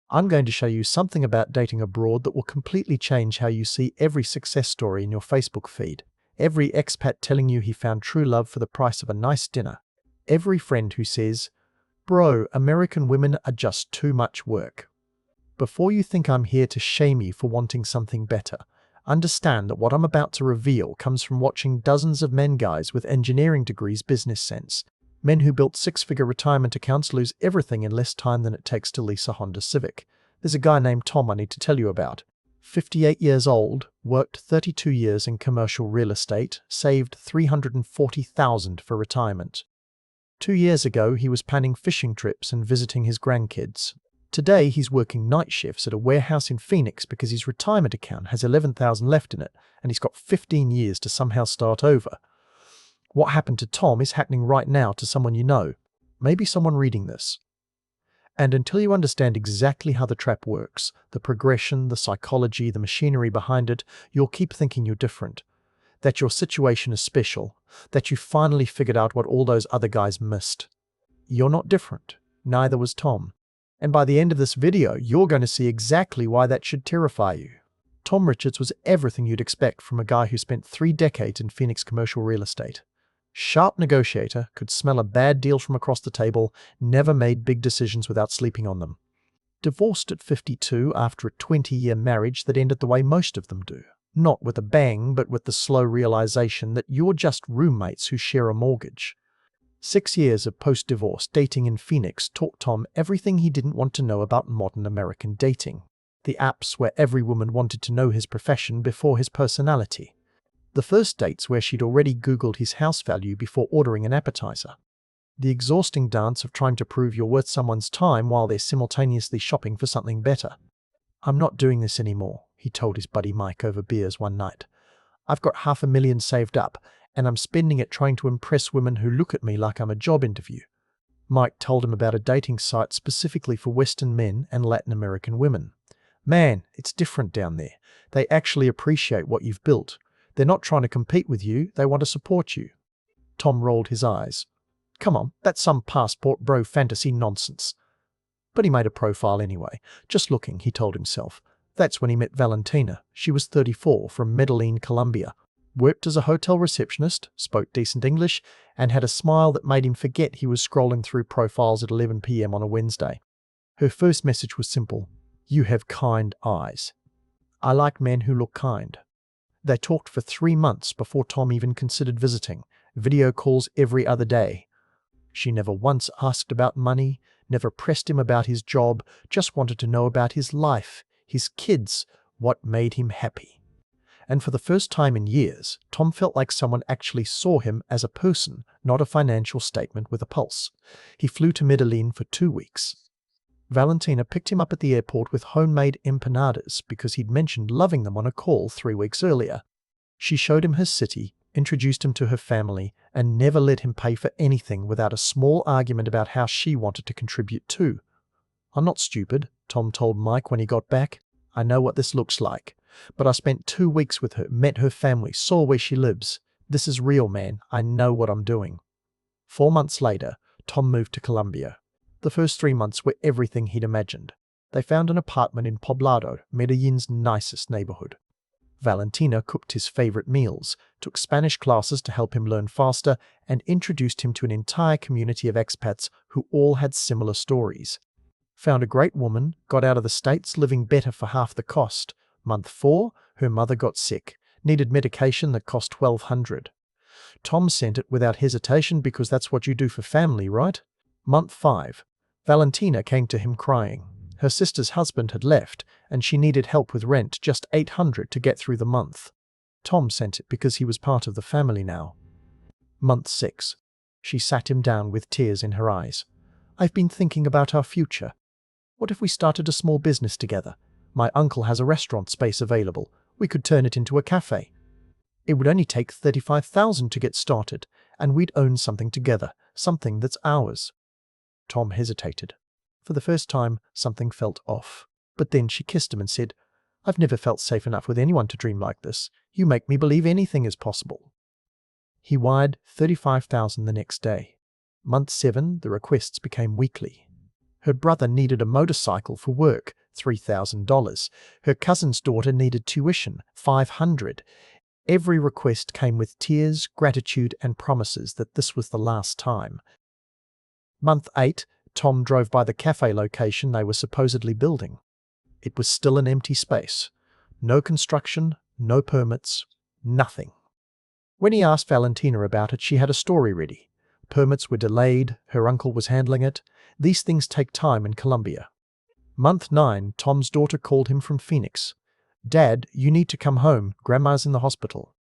I'm going to show you something about dating abroad that will completely change how you see every success story in your Facebook feed. Every expat telling you he found true love for the price of a nice dinner. Every friend who says, "Bro, American women are just too much work." Before you think I'm here to shame you for wanting something better, understand that what I'm about to reveal comes from watching dozens of men guys with engineering degrees business sense. Men who built six-figure retirement accounts lose everything in less time than it takes to lease a Honda Civic. There's a guy named Tom I need to tell you about. 58 years old, worked 32 years in commercial real estate, saved $340,000 for retirement. 2 years ago, he was planning fishing trips and visiting his grandkids. Today, he's working night shifts at a warehouse in Phoenix because his retirement account has $11,000 left in it, and he's got 15 years to somehow start over. What happened to Tom is happening right now to someone you know, maybe someone reading this. And until you understand exactly how the trap works, the progression, the psychology, the machinery behind it, you'll keep thinking you're different, that your situation is special, that you finally figured out what all those other guys missed. You're not different. Neither was Tom. And by the end of this video, you're going to see exactly why that should terrify you. Tom Richards was everything you'd expect from a guy who spent 3 decades in Phoenix commercial real estate. Sharp negotiator, could smell a bad deal from across the table, never made big decisions without sleeping on them. Divorced at 52 after a 20-year marriage that ended the way most of them do. Not with a bang, but with the slow realization that you're just roommates who share a mortgage. 6 years of post-divorce dating in Phoenix taught Tom everything he didn't want to know about modern American dating. The apps where every woman wanted to know his profession before his personality. The first dates where she'd already Googled his house value before ordering an appetizer. The exhausting dance of trying to prove you're worth someone's time while they're simultaneously shopping for something better. "I'm not doing this anymore," he told his buddy Mike over beers one night. "I've got $500,000 saved up, and I'm spending it trying to impress women who look at me like I'm a job interview." Mike told him about a dating site specifically for Western men and Latin American women. "Man, it's different down there. They actually appreciate what you've built. They're not trying to compete with you, they want to support you." Tom rolled his eyes. "Come on, that's some passport bro fantasy nonsense." But he made a profile anyway. Just looking, he told himself. That's when he met Valentina. She was 34, from Medellin, Colombia. Worked as a hotel receptionist, spoke decent English, and had a smile that made him forget he was scrolling through profiles at 11 p.m. on a Wednesday. Her first message was simple. "You have kind eyes. I like men who look kind." They talked for 3 months before Tom even considered visiting. Video calls every other day. She never once asked about money, never pressed him about his job, just wanted to know about his life, his kids, what made him happy. And for the first time in years, Tom felt like someone actually saw him as a person, not a financial statement with a pulse. He flew to Medellin for 2 weeks. Valentina picked him up at the airport with homemade empanadas because he'd mentioned loving them on a call 3 weeks earlier. She showed him her city, introduced him to her family, and never let him pay for anything without a small argument about how she wanted to contribute too. "I'm not stupid," Tom told Mike when he got back. "I know what this looks like. But I spent 2 weeks with her, met her family, saw where she lives. This is real, man. I know what I'm doing." 4 months later, Tom moved to Colombia. The first 3 months were everything he'd imagined. They found an apartment in Poblado, Medellin's nicest neighborhood. Valentina cooked his favorite meals, took Spanish classes to help him learn faster, and introduced him to an entire community of expats who all had similar stories. Found a great woman, got out of the States living better for half the cost. Month 4, her mother got sick, needed medication that cost $1,200. Tom sent it without hesitation because that's what you do for family, right? Month 5, Valentina came to him crying. Her sister's husband had left, and she needed help with rent, just $800 to get through the month. Tom sent it because he was part of the family now. Month 6, she sat him down with tears in her eyes. "I've been thinking about our future. What if we started a small business together? My uncle has a restaurant space available. We could turn it into a cafe. It would only take $35,000 to get started, and we'd own something together, something that's ours." Tom hesitated. For the first time, something felt off. But then she kissed him and said, "I've never felt safe enough with anyone to dream like this. You make me believe anything is possible." He wired $35,000 the next day. Month 7, the requests became weekly. Her brother needed a motorcycle for work, $3,000. Her cousin's daughter needed tuition, $500. Every request came with tears, gratitude, and promises that this was the last time. Month 8, Tom drove by the cafe location they were supposedly building. It was still an empty space. No construction, no permits, nothing. When he asked Valentina about it, she had a story ready. Permits were delayed, her uncle was handling it. These things take time in Colombia. Month 9, Tom's daughter called him from Phoenix. "Dad, you need to come home, Grandma's in the hospital."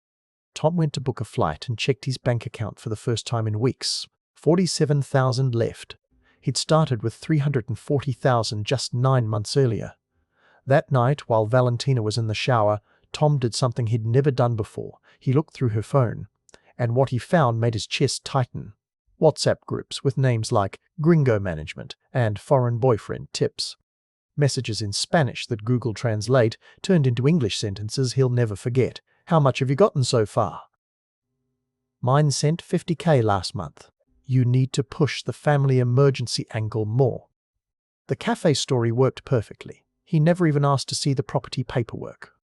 Tom went to book a flight and checked his bank account for the first time in weeks. $47,000 left. He'd started with $340,000 just 9 months earlier. That night, while Valentina was in the shower, Tom did something he'd never done before. He looked through her phone, and what he found made his chest tighten. WhatsApp groups with names like Gringo Management and Foreign Boyfriend Tips. Messages in Spanish that Google Translate turned into English sentences he'll never forget. "How much have you gotten so far?" "Mine sent $50K last month." You need to push the family emergency angle more. The cafe story worked perfectly. He never even asked to see the property paperwork.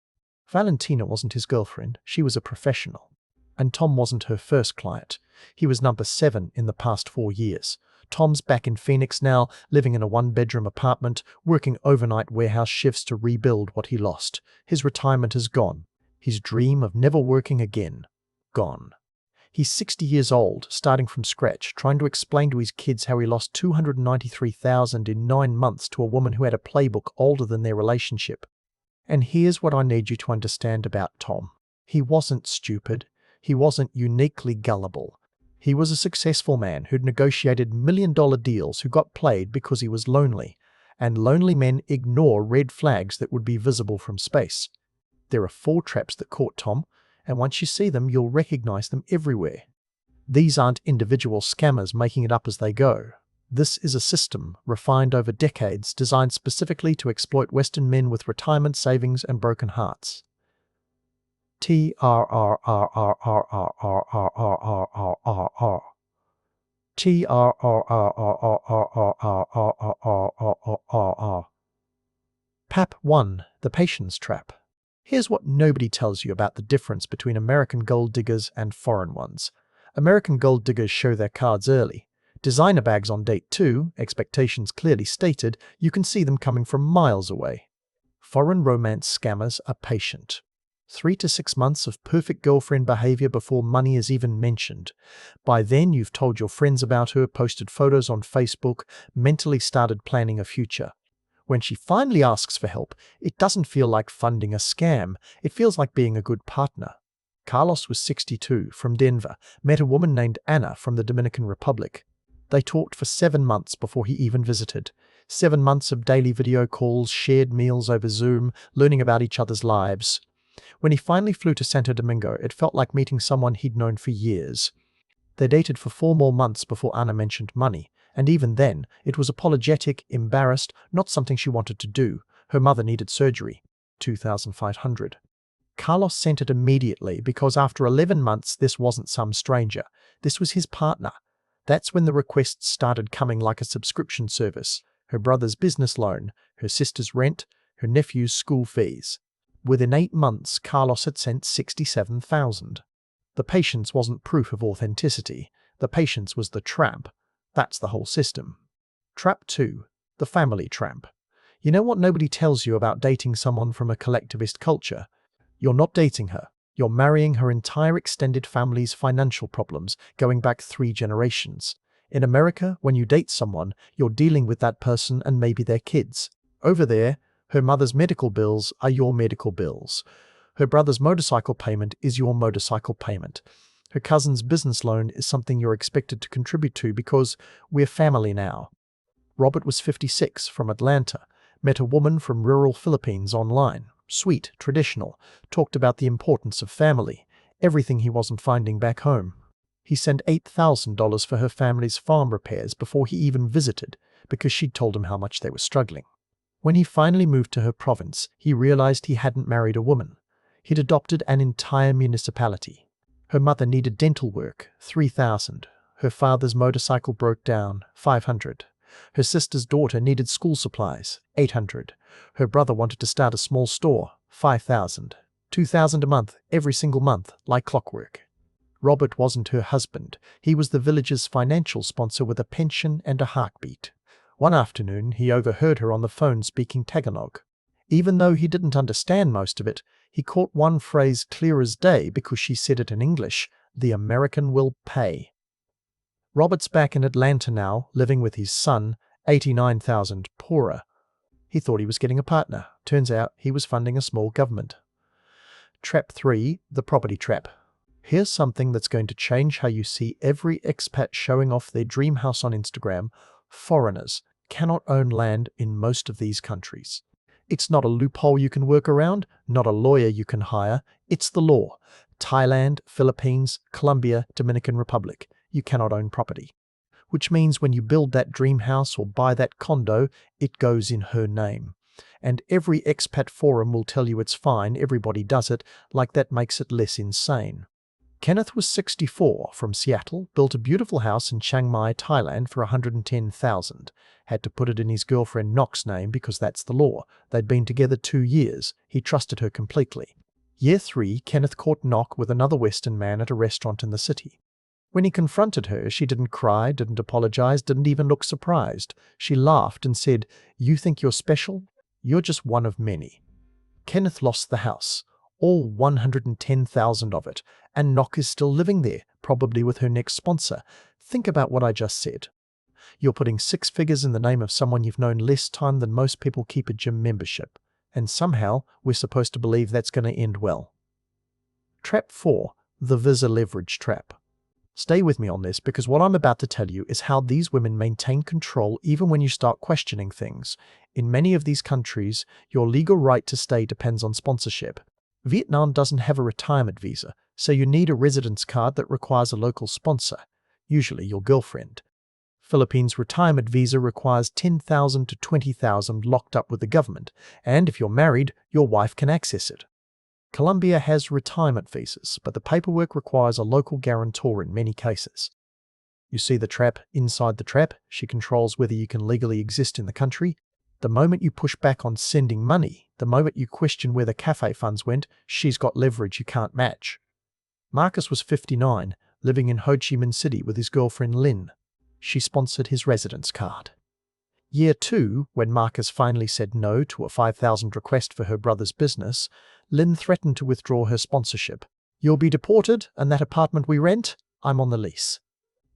Valentina wasn't his girlfriend, she was a professional. And Tom wasn't her first client. He was number 7 in the past 4 years. Tom's back in Phoenix now, living in a 1-bedroom apartment, working overnight warehouse shifts to rebuild what he lost. His retirement is gone. His dream of never working again, gone. He's 60 years old, starting from scratch, trying to explain to his kids how he lost $293,000 in 9 months to a woman who had a playbook older than their relationship. And here's what I need you to understand about Tom. He wasn't stupid. He wasn't uniquely gullible. He was a successful man who'd negotiated million-dollar deals, who got played because he was lonely. And lonely men ignore red flags that would be visible from space. There are 4 traps that caught Tom, and once you see them, you'll recognize them everywhere. These aren't individual scammers making it up as they go. This is a system, refined over decades, designed specifically to exploit Western men with retirement savings and broken hearts. PAP 1. The Patience Trap. Here's what nobody tells you about the difference between American gold diggers and foreign ones. American gold diggers show their cards early. Designer bags on date 2, expectations clearly stated, you can see them coming from miles away. Foreign romance scammers are patient. 3 to 6 months of perfect girlfriend behavior before money is even mentioned. By then, you've told your friends about her, posted photos on Facebook, mentally started planning a future. When she finally asks for help, it doesn't feel like funding a scam. It feels like being a good partner. Carlos was 62, from Denver, met a woman named Anna from the Dominican Republic. They talked for 7 months before he even visited. 7 months of daily video calls, shared meals over Zoom, learning about each other's lives. When he finally flew to Santo Domingo, it felt like meeting someone he'd known for years. They dated for 4 more months before Anna mentioned money, and even then, it was apologetic, embarrassed, not something she wanted to do. Her mother needed surgery. $2,500. Carlos sent it immediately because after 11 months, this wasn't some stranger. This was his partner. That's when the requests started coming like a subscription service. Her brother's business loan, her sister's rent, her nephew's school fees. Within 8 months, Carlos had sent $67,000. The patience wasn't proof of authenticity. The patience was the trap. That's the whole system. Trap 2. The family trap. You know what nobody tells you about dating someone from a collectivist culture? You're not dating her. You're marrying her entire extended family's financial problems, going back 3 generations. In America, when you date someone, you're dealing with that person and maybe their kids. Over there, her mother's medical bills are your medical bills. Her brother's motorcycle payment is your motorcycle payment. Her cousin's business loan is something you're expected to contribute to because we're family now. Robert was 56, from Atlanta, met a woman from rural Philippines online. Sweet, traditional, talked about the importance of family, everything he wasn't finding back home. He sent $8,000 for her family's farm repairs before he even visited, because she'd told him how much they were struggling. When he finally moved to her province, he realized he hadn't married a woman. He'd adopted an entire municipality. Her mother needed dental work, $3,000. Her father's motorcycle broke down, $500. Her sister's daughter needed school supplies, 800. Her brother wanted to start a small store, 5,000. 2,000 a month, every single month, like clockwork. Robert wasn't her husband. He was the village's financial sponsor with a pension and a heartbeat. One afternoon, he overheard her on the phone speaking Tagalog. Even though he didn't understand most of it, he caught one phrase clear as day because she said it in English: "The American will pay." Robert's back in Atlanta now, living with his son, 89,000 poorer. He thought he was getting a partner. Turns out he was funding a small government. Trap 3, the property trap. Here's something that's going to change how you see every expat showing off their dream house on Instagram. Foreigners cannot own land in most of these countries. It's not a loophole you can work around, not a lawyer you can hire. It's the law. Thailand, Philippines, Colombia, Dominican Republic. You cannot own property. Which means when you build that dream house or buy that condo, it goes in her name. And every expat forum will tell you it's fine, everybody does it, like that makes it less insane. Kenneth was 64, from Seattle, built a beautiful house in Chiang Mai, Thailand for $110,000. Had to put it in his girlfriend Nok's name because that's the law. They'd been together 2 years. He trusted her completely. Year 3, Kenneth caught Nok with another Western man at a restaurant in the city. When he confronted her, she didn't cry, didn't apologize, didn't even look surprised. She laughed and said, "You think you're special? You're just one of many." Kenneth lost the house, all 110,000 of it, and Nok is still living there, probably with her next sponsor. Think about what I just said. You're putting 6 figures in the name of someone you've known less time than most people keep a gym membership. And somehow, we're supposed to believe that's going to end well. Trap 4, the visa leverage trap. Stay with me on this because what I'm about to tell you is how these women maintain control even when you start questioning things. In many of these countries, your legal right to stay depends on sponsorship. Vietnam doesn't have a retirement visa, so you need a residence card that requires a local sponsor, usually your girlfriend. Philippines' retirement visa requires 10,000 to 20,000 locked up with the government, and if you're married, your wife can access it. Colombia has retirement visas, but the paperwork requires a local guarantor in many cases. You see the trap inside the trap? She controls whether you can legally exist in the country. The moment you push back on sending money, the moment you question where the cafe funds went, she's got leverage you can't match. Marcus was 59, living in Ho Chi Minh City with his girlfriend Lynn. She sponsored his residence card. Year 2, when Marcus finally said no to a 5,000 request for her brother's business, Lynn threatened to withdraw her sponsorship. "You'll be deported, and that apartment we rent, I'm on the lease.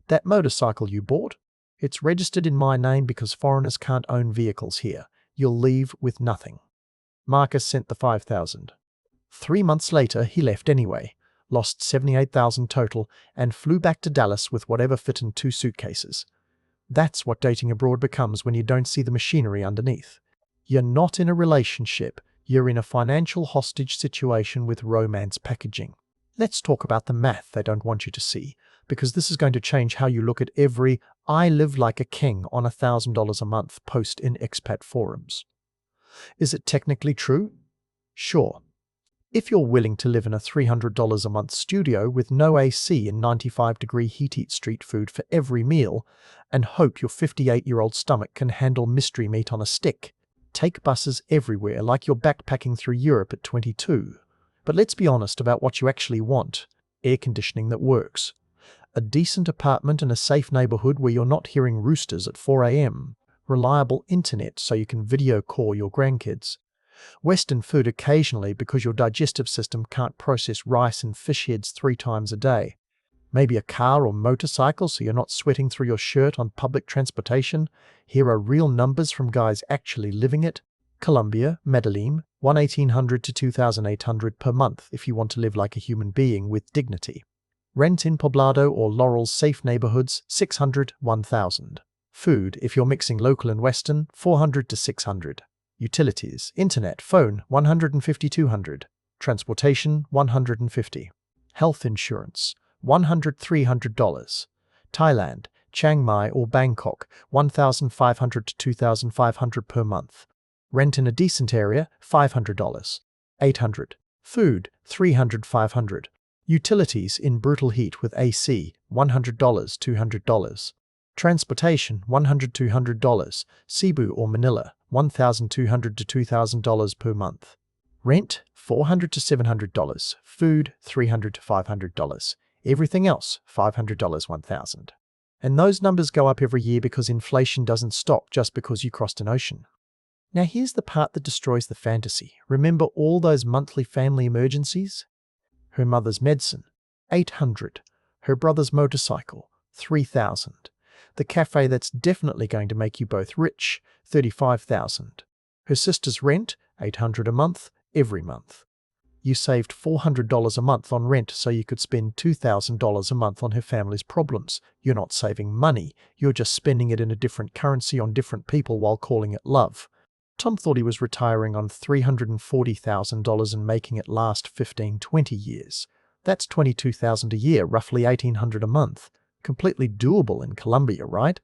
That motorcycle you bought, it's registered in my name because foreigners can't own vehicles here. You'll leave with nothing." Marcus sent the 5,000. 3 months later, he left anyway, lost 78,000 total, and flew back to Dallas with whatever fit in 2 suitcases. That's what dating abroad becomes when you don't see the machinery underneath. You're not in a relationship, you're in a financial hostage situation with romance packaging. Let's talk about the math they don't want you to see, because this is going to change how you look at every "I live like a king on $1,000 a month" post in expat forums. Is it technically true? Sure. If you're willing to live in a $300 a month studio with no AC and 95-degree heat-eat street food for every meal, and hope your 58-year-old stomach can handle mystery meat on a stick, take buses everywhere like you're backpacking through Europe at 22. But let's be honest about what you actually want. Air conditioning that works. A decent apartment in a safe neighborhood where you're not hearing roosters at 4 a.m. Reliable internet so you can video call your grandkids. Western food occasionally because your digestive system can't process rice and fish heads 3 times a day. Maybe a car or motorcycle so you're not sweating through your shirt on public transportation. Here are real numbers from guys actually living it. Colombia, Medellin, $1,800 to $2,800 per month if you want to live like a human being with dignity. Rent in Poblado or Laurel's safe neighborhoods, $600, $1,000. Food, if you're mixing local and Western, $400 to $600. Utilities, internet, phone, $150, $200. Transportation, $150. Health insurance, $100, $300. Thailand, Chiang Mai or Bangkok, $1,500 to $2,500 per month. Rent in a decent area, $500. $800. Food, $300, $500. Utilities in brutal heat with AC, $100, $200. Transportation, $100 to $200. Cebu or Manila, $1,200 to $2,000 per month. Rent, $400 to $700. Food, $300 to $500. Everything else, $500, $1,000. And those numbers go up every year because inflation doesn't stop just because you crossed an ocean. Now here's the part that destroys the fantasy. Remember all those monthly family emergencies? Her mother's medicine, $800. Her brother's motorcycle, $3,000. The cafe that's definitely going to make you both rich, $35,000. Her sister's rent, $800 a month, every month. You saved $400 a month on rent so you could spend $2,000 a month on her family's problems. You're not saving money, you're just spending it in a different currency on different people while calling it love. Tom thought he was retiring on $340,000 and making it last 15-20 years. That's $22,000 a year, roughly $1,800 a month. Completely doable in Colombia, right?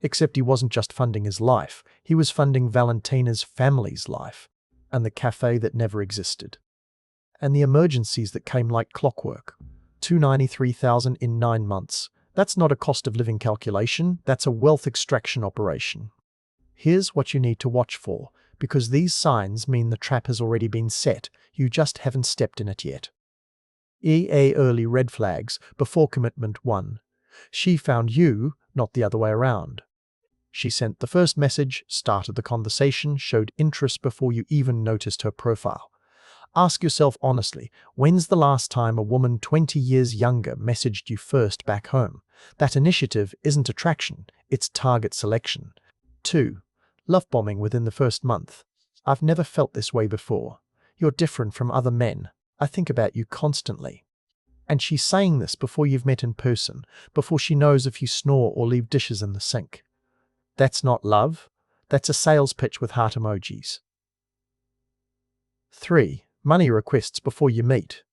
Except he wasn't just funding his life, he was funding Valentina's family's life, and the cafe that never existed. And the emergencies that came like clockwork. $293,000 in 9 months. That's not a cost of living calculation, that's a wealth extraction operation. Here's what you need to watch for, because these signs mean the trap has already been set, you just haven't stepped in it yet. Early red flags before commitment 1. She found you, not the other way around. She sent the first message, started the conversation, showed interest before you even noticed her profile. Ask yourself honestly, when's the last time a woman 20 years younger messaged you first back home? That initiative isn't attraction, it's target selection. 2. Love bombing within the first month. I've never felt this way before. You're different from other men. I think about you constantly. And she's saying this before you've met in person, before she knows if you snore or leave dishes in the sink. That's not love. That's a sales pitch with heart emojis. 3. Money requests before you meet.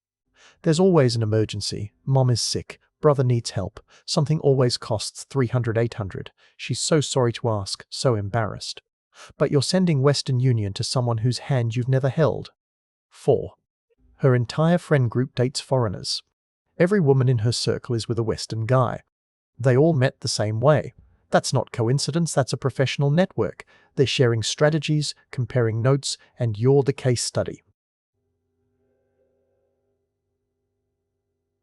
There's always an emergency. Mom is sick. Brother needs help. Something always costs $300, $800. She's so sorry to ask, so embarrassed. But you're sending Western Union to someone whose hand you've never held. 4. Her entire friend group dates foreigners. Every woman in her circle is with a Western guy. They all met the same way. That's not coincidence, that's a professional network. They're sharing strategies, comparing notes, and you're the case study.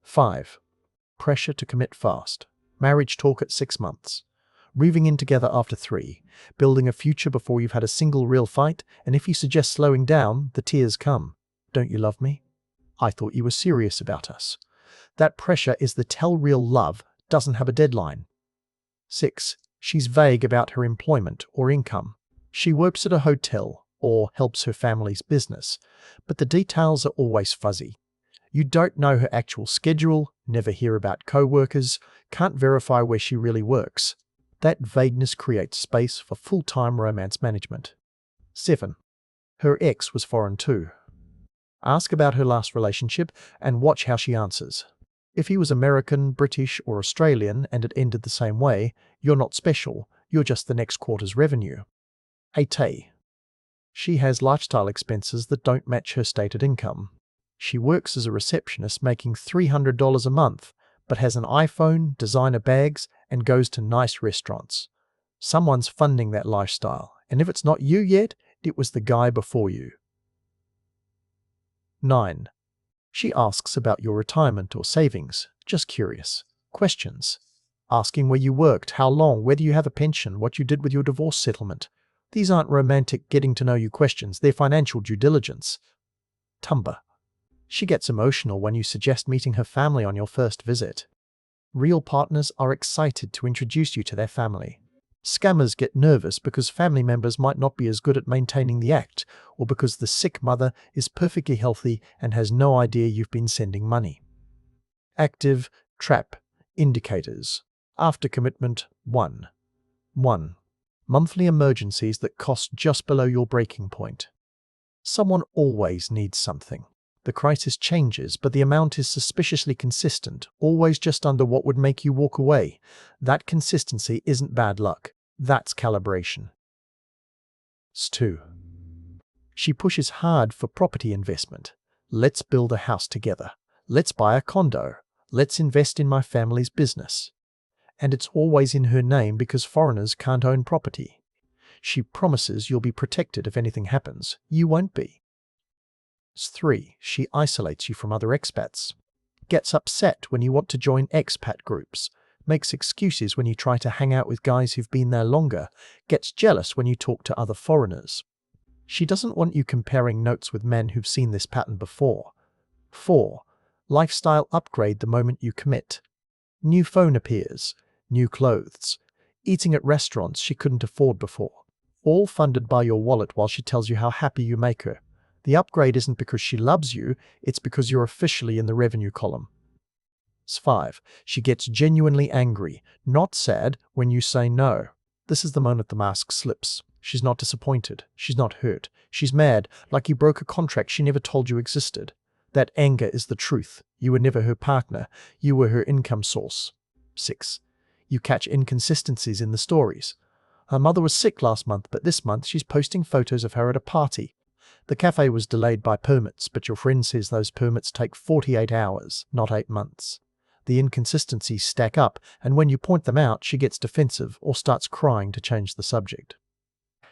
5. Pressure to commit fast. Marriage talk at 6 months. Moving in together after 3. Building a future before you've had a single real fight, and if you suggest slowing down, the tears come. Don't you love me? I thought you were serious about us. That pressure is the tell real love doesn't have a deadline. 6. She's vague about her employment or income. She works at a hotel or helps her family's business, but the details are always fuzzy. You don't know her actual schedule, never hear about co-workers, can't verify where she really works. That vagueness creates space for full-time romance management. 7. Her ex was foreign too. Ask about her last relationship and watch how she answers. If he was American, British, or Australian and it ended the same way, you're not special, you're just the next quarter's revenue. 8. She has lifestyle expenses that don't match her stated income. She works as a receptionist making $300 a month, but has an iPhone, designer bags, and goes to nice restaurants. Someone's funding that lifestyle, and if it's not you yet, it was the guy before you. 9. She asks about your retirement or savings, just curious. Questions. Asking where you worked, how long, whether you have a pension, what you did with your divorce settlement. These aren't romantic getting-to-know-you questions, they're financial due diligence. Tumba. She gets emotional when you suggest meeting her family on your first visit. Real partners are excited to introduce you to their family. Scammers get nervous because family members might not be as good at maintaining the act, or because the sick mother is perfectly healthy and has no idea you've been sending money. Active trap indicators. After commitment 1. 1. Monthly emergencies that cost just below your breaking point. Someone always needs something. The crisis changes, but the amount is suspiciously consistent, always just under what would make you walk away. That consistency isn't bad luck. That's calibration. 2. She pushes hard for property investment. Let's build a house together. Let's buy a condo. Let's invest in my family's business. and it's always in her name because foreigners can't own property. She promises you'll be protected if anything happens. You won't be. 3. She isolates you from other expats. Gets upset when you want to join expat groups. Makes excuses when you try to hang out with guys who've been there longer. Gets jealous when you talk to other foreigners. She doesn't want you comparing notes with men who've seen this pattern before. 4. Lifestyle upgrade the moment you commit. New phone appears. New clothes. Eating at restaurants she couldn't afford before. All funded by your wallet while she tells you how happy you make her. The upgrade isn't because she loves you, it's because you're officially in the revenue column. 5. She gets genuinely angry, not sad, when you say no. This is the moment the mask slips. She's not disappointed. She's not hurt. She's mad, like you broke a contract she never told you existed. That anger is the truth. You were never her partner. You were her income source. 6. You catch inconsistencies in the stories. Her mother was sick last month, but this month she's posting photos of her at a party. The cafe was delayed by permits, but your friend says those permits take 48 hours, not 8 months. The inconsistencies stack up, and when you point them out, she gets defensive or starts crying to change the subject.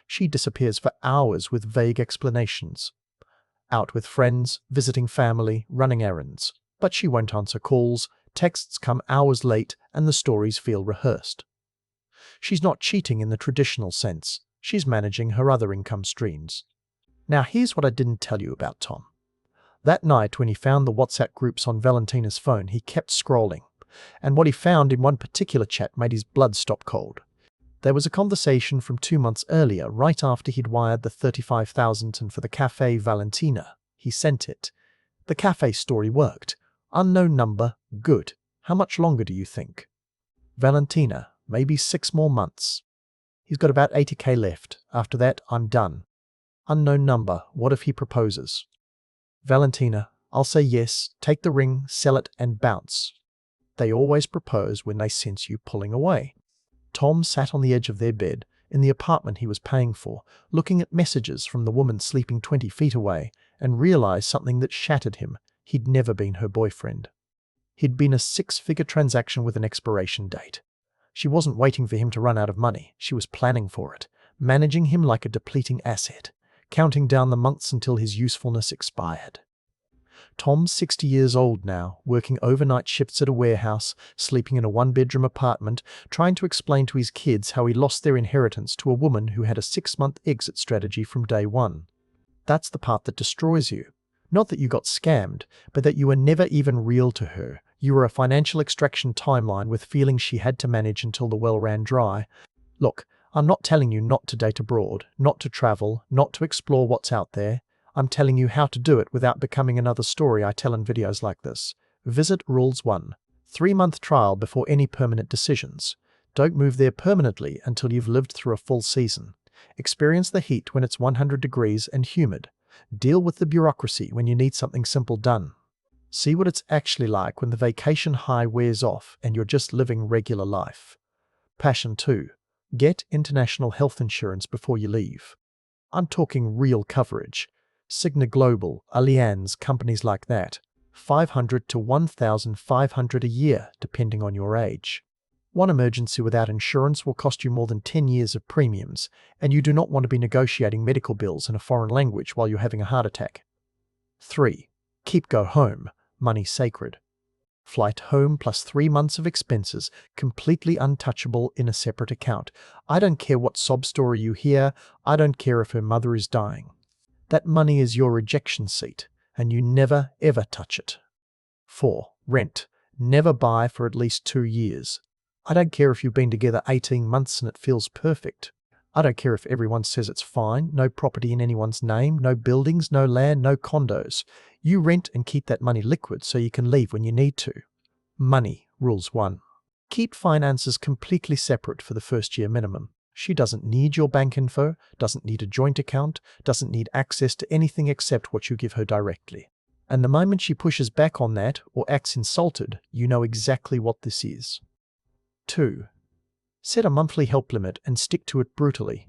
She disappears for hours with vague explanations. Out with friends, visiting family, running errands. But she won't answer calls, texts come hours late, and the stories feel rehearsed. She's not cheating in the traditional sense. She's managing her other income streams. Now here's what I didn't tell you about Tom. That night when he found the WhatsApp groups on Valentina's phone, he kept scrolling. And what he found in one particular chat made his blood stop cold. There was a conversation from 2 months earlier, right after he'd wired the $35,000 for the Cafe Valentina. He sent it. The cafe story worked. Unknown number, good. How much longer do you think? Valentina, maybe 6 more months. He's got about 80k left. After that, I'm done. Unknown number, what if he proposes? Valentina, I'll say yes, take the ring, sell it, and bounce. They always propose when they sense you pulling away. Tom sat on the edge of their bed, in the apartment he was paying for, looking at messages from the woman sleeping 20 feet away, and realized something that shattered him. He'd never been her boyfriend. He'd been a 6-figure transaction with an expiration date. She wasn't waiting for him to run out of money, she was planning for it, managing him like a depleting asset, counting down the months until his usefulness expired. Tom's 60 years old now, working overnight shifts at a warehouse, sleeping in a 1-bedroom apartment, trying to explain to his kids how he lost their inheritance to a woman who had a 6-month exit strategy from day one. That's the part that destroys you. Not that you got scammed, but that you were never even real to her. You were a financial extraction timeline with feelings she had to manage until the well ran dry. Look, I'm not telling you not to date abroad, not to travel, not to explore what's out there. I'm telling you how to do it without becoming another story I tell in videos like this. Visit Rules 1. 3-month trial before any permanent decisions. Don't move there permanently until you've lived through a full season. Experience the heat when it's 100 degrees and humid. Deal with the bureaucracy when you need something simple done. See what it's actually like when the vacation high wears off and you're just living regular life. Passion 2. Get international health insurance before you leave. I'm talking real coverage. Cigna Global, Allianz, companies like that. $500 to $1,500 a year, depending on your age. One emergency without insurance will cost you more than 10 years of premiums, and you do not want to be negotiating medical bills in a foreign language while you're having a heart attack. 3. Keep go home. Money sacred. Flight home plus 3 months of expenses, completely untouchable in a separate account. I don't care what sob story you hear. I don't care if her mother is dying. That money is your ejection seat, and you never ever touch it. 4. Rent. Never buy for at least 2 years. I don't care if you've been together 18 months and it feels perfect. I don't care if everyone says it's fine, no property in anyone's name, no buildings, no land, no condos. You rent and keep that money liquid so you can leave when you need to. Money, Rules 1. Keep finances completely separate for the first year minimum. She doesn't need your bank info, doesn't need a joint account, doesn't need access to anything except what you give her directly. And the moment she pushes back on that or acts insulted, you know exactly what this is. 2. Set a monthly help limit and stick to it brutally.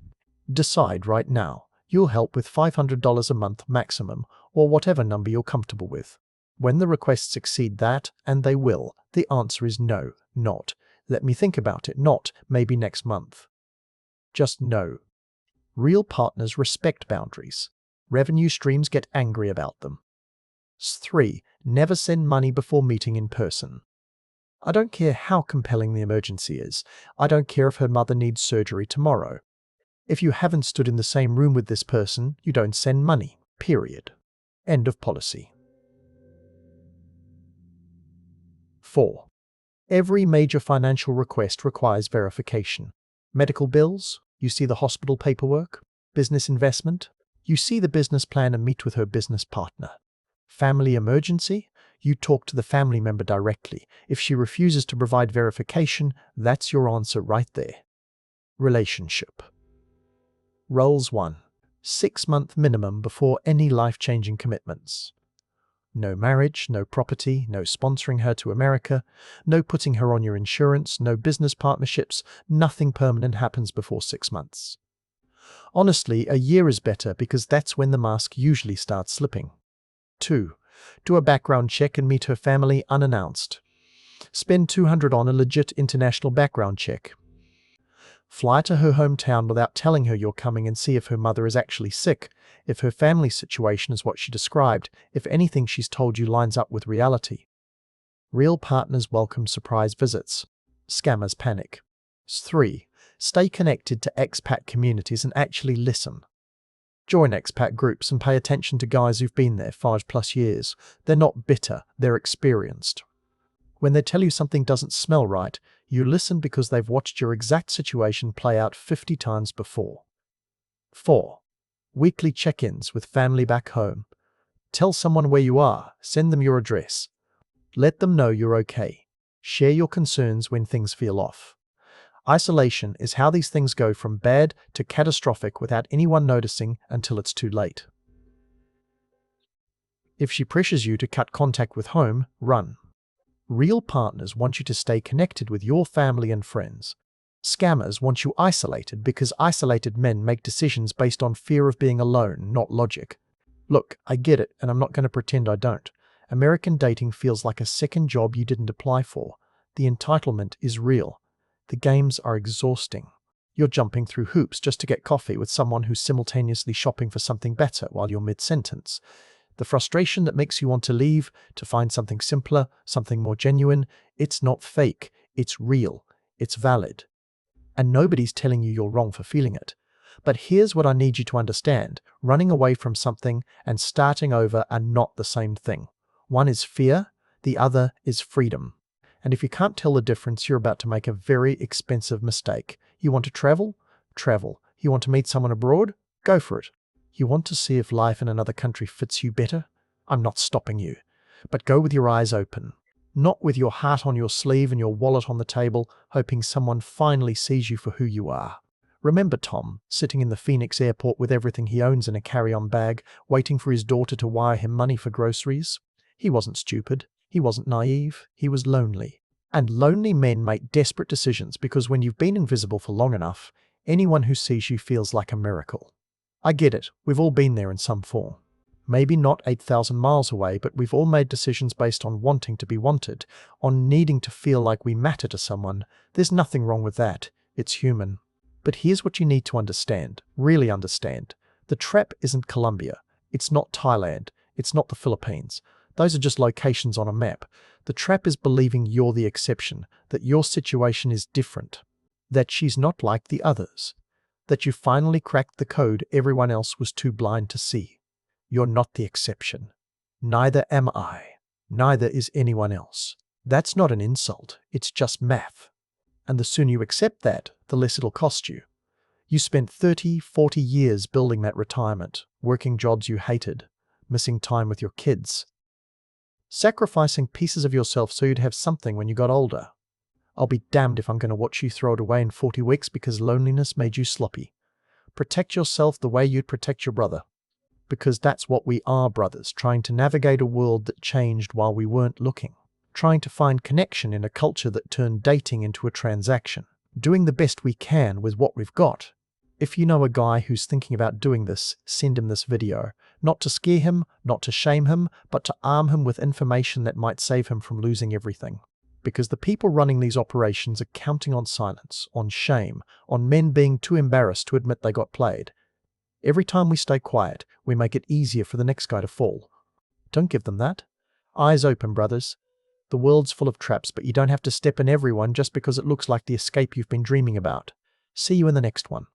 Decide right now. You'll help with $500 a month maximum, or whatever number you're comfortable with. When the requests exceed that, and they will, the answer is no, not Let me think about it, not maybe next month. Just no. Real partners respect boundaries. Revenue streams get angry about them. 3. Never send money before meeting in person. I don't care how compelling the emergency is. I don't care if her mother needs surgery tomorrow. If you haven't stood in the same room with this person, you don't send money. Period. End of policy. 4. Every major financial request requires verification. Medical bills, you see the hospital paperwork. Business investment, you see the business plan and meet with her business partner. Family emergency, you talk to the family member directly. If she refuses to provide verification, that's your answer right there. Relationship. Roles 1. 6-month minimum before any life-changing commitments. No marriage, no property, no sponsoring her to America, no putting her on your insurance, no business partnerships, nothing permanent happens before 6 months. Honestly, a year is better because that's when the mask usually starts slipping. 2. Do a background check and meet her family unannounced. Spend $200 on a legit international background check. Fly to her hometown without telling her you're coming and see if her mother is actually sick, if her family situation is what she described, if anything she's told you lines up with reality. Real partners welcome surprise visits. Scammers panic. 3. Stay connected to expat communities and actually listen. Join expat groups and pay attention to guys who've been there 5+ years. They're not bitter, they're experienced. When they tell you something doesn't smell right, you listen because they've watched your exact situation play out 50 times before. 4. Weekly check-ins with family back home. Tell someone where you are, send them your address. Let them know you're okay. Share your concerns when things feel off. Isolation is how these things go from bad to catastrophic without anyone noticing until it's too late. If she pressures you to cut contact with home, run. Real partners want you to stay connected with your family and friends. Scammers want you isolated because isolated men make decisions based on fear of being alone, not logic. Look, I get it, and I'm not going to pretend I don't. American dating feels like a second job you didn't apply for. The entitlement is real. The games are exhausting. You're jumping through hoops just to get coffee with someone who's simultaneously shopping for something better while you're mid-sentence. The frustration that makes you want to leave, to find something simpler, something more genuine, it's not fake, it's real, it's valid. And nobody's telling you you're wrong for feeling it. But here's what I need you to understand. Running away from something and starting over are not the same thing. One is fear, the other is freedom. And if you can't tell the difference, you're about to make a very expensive mistake. You want to travel? Travel. You want to meet someone abroad? Go for it. You want to see if life in another country fits you better? I'm not stopping you. But go with your eyes open. Not with your heart on your sleeve and your wallet on the table, hoping someone finally sees you for who you are. Remember Tom, sitting in the Phoenix airport with everything he owns in a carry-on bag, waiting for his daughter to wire him money for groceries? He wasn't stupid. He wasn't naive. He was lonely. And lonely men make desperate decisions because when you've been invisible for long enough, anyone who sees you feels like a miracle. I get it. We've all been there in some form. Maybe not 8,000 miles away, but we've all made decisions based on wanting to be wanted, on needing to feel like we matter to someone. There's nothing wrong with that. It's human. But here's what you need to understand, really understand. The trap isn't Colombia. It's not Thailand. It's not the Philippines. Those are just locations on a map. The trap is believing you're the exception, that your situation is different, that she's not like the others, that you finally cracked the code everyone else was too blind to see. You're not the exception. Neither am I. Neither is anyone else. That's not an insult. It's just math. And the sooner you accept that, the less it'll cost you. You spent 30, 40 years building that retirement, working jobs you hated, missing time with your kids, sacrificing pieces of yourself so you'd have something when you got older. I'll be damned if I'm going to watch you throw it away in 40 weeks because loneliness made you sloppy. Protect yourself the way you'd protect your brother. Because that's what we are, brothers, trying to navigate a world that changed while we weren't looking. Trying to find connection in a culture that turned dating into a transaction. Doing the best we can with what we've got. If you know a guy who's thinking about doing this, send him this video. Not to scare him, not to shame him, but to arm him with information that might save him from losing everything. because the people running these operations are counting on silence, on shame, on men being too embarrassed to admit they got played. Every time we stay quiet, we make it easier for the next guy to fall. Don't give them that. Eyes open, brothers. The world's full of traps, but you don't have to step in every one just because it looks like the escape you've been dreaming about. See you in the next one.